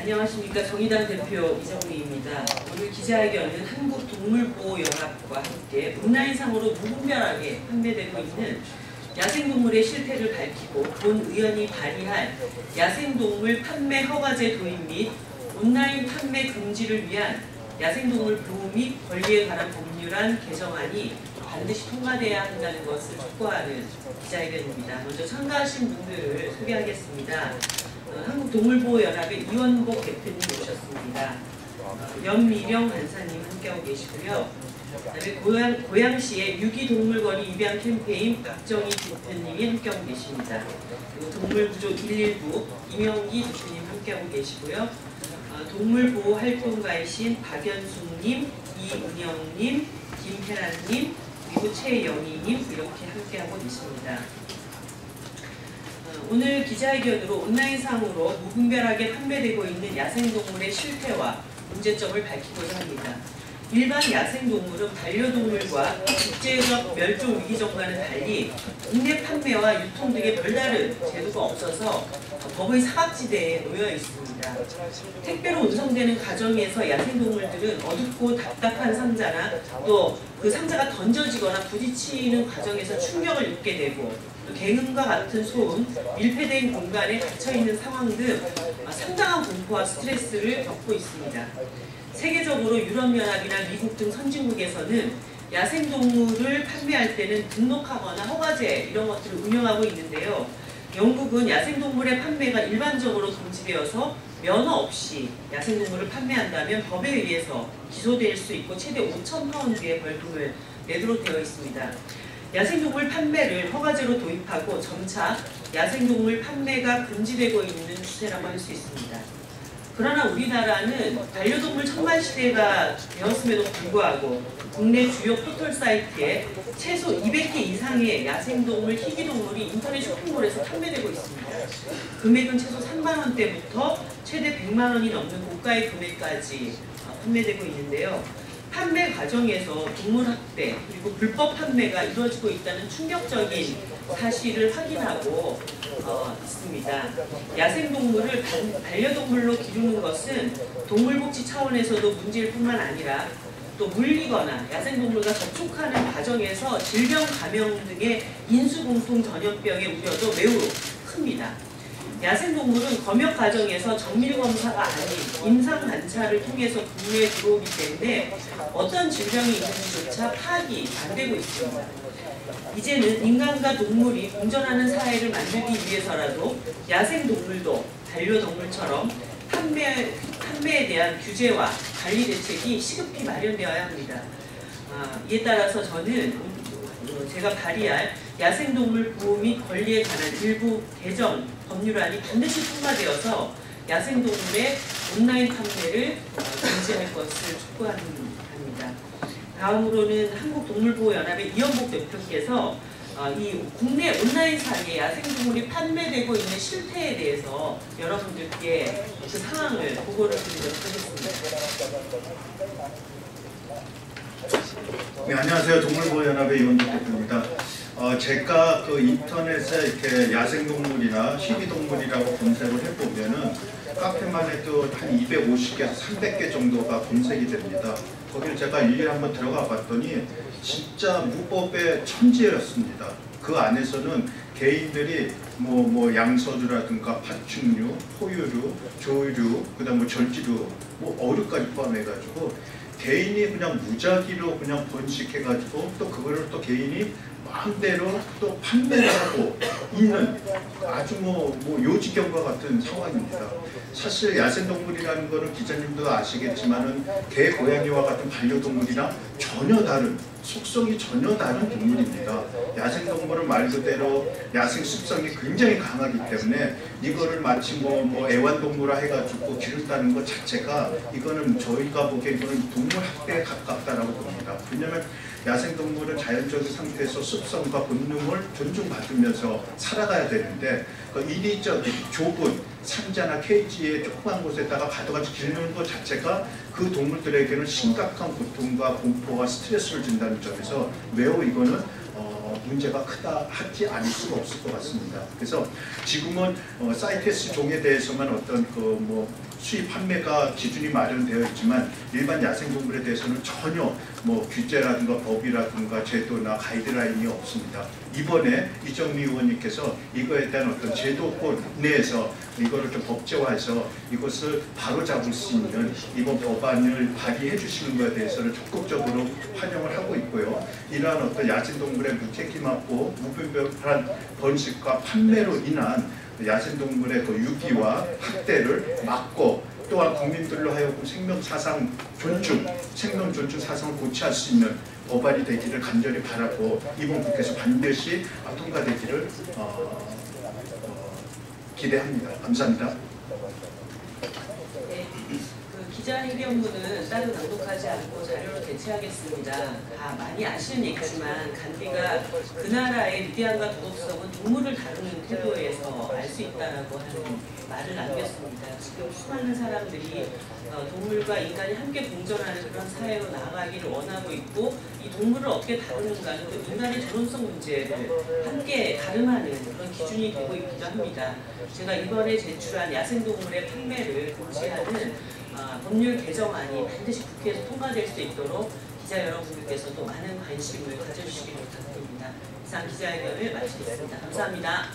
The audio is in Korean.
안녕하십니까. 정의당 대표 이정미입니다. 오늘 기자회견은 한국동물보호연합과 함께 온라인상으로 무분별하게 판매되고 있는 야생동물의 실태를 밝히고 본 의원이 발의할 야생동물 판매 허가제 도입 및 온라인 판매 금지를 위한 야생동물 보호 및 권리에 관한 법률안 개정안이 반드시 통과돼야 한다는 것을 촉구하는 기자회견입니다. 먼저 참가하신 분들을 소개하겠습니다. 한국동물보호연합의 이원복 대표님 모셨습니다. 연미령 간사님 함께하고 계시고요. 그다음에 고양시의 유기동물거리 입양 캠페인 박정희 대표님이 함께하고 계십니다. 그리고 동물구조 119 임영기 대표님 함께하고 계시고요. 동물보호활동가이신 박연숙님, 이은영님, 김혜란님, 그리고 최영희님 이렇게 함께하고 계십니다. 오늘 기자회견으로 온라인상으로 무분별하게 판매되고 있는 야생동물의 실태와 문제점을 밝히고자 합니다. 일반 야생동물은 반려동물과 국제적 멸종위기종과는 달리 국내 판매와 유통 등의 별다른 제도가 없어서 법의 사각지대에 놓여 있습니다. 택배로 운송되는 과정에서 야생동물들은 어둡고 답답한 상자나 또 그 상자가 던져지거나 부딪히는 과정에서 충격을 입게 되고 또 개음과 같은 소음, 밀폐된 공간에 갇혀있는 상황 등 상당한 공포와 스트레스를 겪고 있습니다. 세계적으로 유럽연합이나 미국 등 선진국에서는 야생동물을 판매할 때는 등록하거나 허가제 이런 것들을 운영하고 있는데요. 영국은 야생동물의 판매가 일반적으로 금지되어서 면허 없이 야생동물을 판매한다면 법에 의해서 기소될 수 있고 최대 5,000파운드의 벌금을 내도록 되어 있습니다. 야생동물 판매를 허가제로 도입하고 점차 야생동물 판매가 금지되고 있는 추세라고 할 수 있습니다. 그러나 우리나라는 반려동물 천만시대가 되었음에도 불구하고 국내 주요 포털 사이트에 최소 200개 이상의 야생동물, 희귀동물이 인터넷 쇼핑몰에서 판매되고 있습니다. 금액은 최소 3만 원대부터 최대 100만 원이 넘는 고가의 금액까지 판매되고 있는데요. 판매 과정에서 동물학대 그리고 불법 판매가 이루어지고 있다는 충격적인 사실을 확인하고 있습니다. 야생동물을 반려동물로 기르는 것은 동물복지 차원에서도 문제일 뿐만 아니라 또 물리거나 야생동물과 접촉하는 과정에서 질병 감염 등의 인수공통 전염병의 우려도 매우 큽니다. 야생동물은 검역 과정에서 정밀검사가 아닌 임상관찰을 통해서 국내에 들어오기 때문에 어떤 질병이 있는지조차 파악이 안 되고 있습니다. 이제는 인간과 동물이 공존하는 사회를 만들기 위해서라도 야생동물도 반려동물처럼 판매에 대한 규제와 관리 대책이 시급히 마련되어야 합니다. 이에 따라서 저는 제가 발의할 야생동물 보호 및 권리에 관한 일부 개정 법률안이 반드시 통과되어서 야생동물의 온라인 판매를 금지할 것을 촉구합니다. 다음으로는 한국동물보호연합의 이원복 대표께서 이 국내 온라인상에 야생동물이 판매되고 있는 실태에 대해서 여러분들께 그 상황을 보고를 드리도록 하겠습니다. 네, 안녕하세요. 동물보호연합의 이원복 대표입니다. 제가 그 인터넷에 이렇게 야생동물이나 희귀동물이라고 검색을 해보면은 카페만 해도 한 250개에서 300개 정도가 검색이 됩니다. 거기를 제가 일일이 한번 들어가 봤더니 진짜 무법의 천지였습니다. 그 안에서는 개인들이 뭐 양서류라든가 파충류, 포유류, 조류, 그다음 뭐 절지류, 뭐 어류까지 포함해가지고 개인이 그냥 무작위로 그냥 번식해가지고 또 그거를 또 개인이 마음대로 또 판매를 하고 있는 아주 뭐 요지경과 같은 상황입니다. 사실 야생동물이라는 거는 기자님도 아시겠지만은 개, 고양이와 같은 반려동물이랑 전혀 다른 속성이 전혀 다른 동물입니다. 야생동물은 말 그대로 야생 습성이 굉장히 강하기 때문에 이거를 마치 뭐 애완동물화 해가지고 기른다는 것 자체가 이거는 저희가 보기에 이거는 동물학대에 가깝다라고 봅니다. 왜냐하면 야생동물은 자연적인 상태에서 습성과 본능을 존중받으면서 살아가야 되는데 그 인위적인 좁은 상자나 케이지의 조그만 곳에다가 가둬가지고 기르는 것 자체가 그 동물들에게는 심각한 고통과 공포와 스트레스를 준다는 점에서 매우 이거는 문제가 크다 하지 않을 수가 없을 것 같습니다. 그래서 지금은 사이테스 종에 대해서만 어떤 수입 판매가 기준이 마련되어 있지만 일반 야생동물에 대해서는 전혀 뭐 규제라든가 법이라든가 제도나 가이드라인이 없습니다. 이번에 이정미 의원님께서 이거에 대한 어떤 제도권 내에서 이거를 좀 법제화해서 이것을 바로잡을 수 있는 이번 법안을 발의해 주시는 것에 대해서는 적극적으로 환영을 하고 있고요. 이러한 어떤 야생동물의 무책임하고 무분별한 번식과 판매로 인한 야생동물의 그 유기와 학대를 막고 또한 국민들로 하여금 생명 존중 사상을 고취할 수 있는 법안이 되기를 간절히 바라고 이번 국회에서 반드시 통과되기를 기대합니다. 감사합니다. 네, 그 기자회견문은 따로 낭독하지 않고 자료로 대체하겠습니다. 다 많이 아시는 얘기지만 간디가 그 나라의 위대함과 도덕성은 동물을 다루는 태도에서 알 수 있다라고 하는 말을 남겼습니다. 지금 수많은 사람들이 동물과 인간이 함께 공존하는 그런 사회로 나아가기를 원하고 있고 이 동물을 어떻게 다루는가는 또 인간의 존엄성 문제를 함께 가름하는 그런 기준이 되고 있기도 합니다. 제가 이번에 제출한 야생동물의 판매를 금지하는 법률 개정안이 반드시 국회에서 통과될 수 있도록 기자 여러분들께서도 많은 관심을 가져주시기 부탁드립니다. 이상 기자회견을 마치겠습니다. 감사합니다.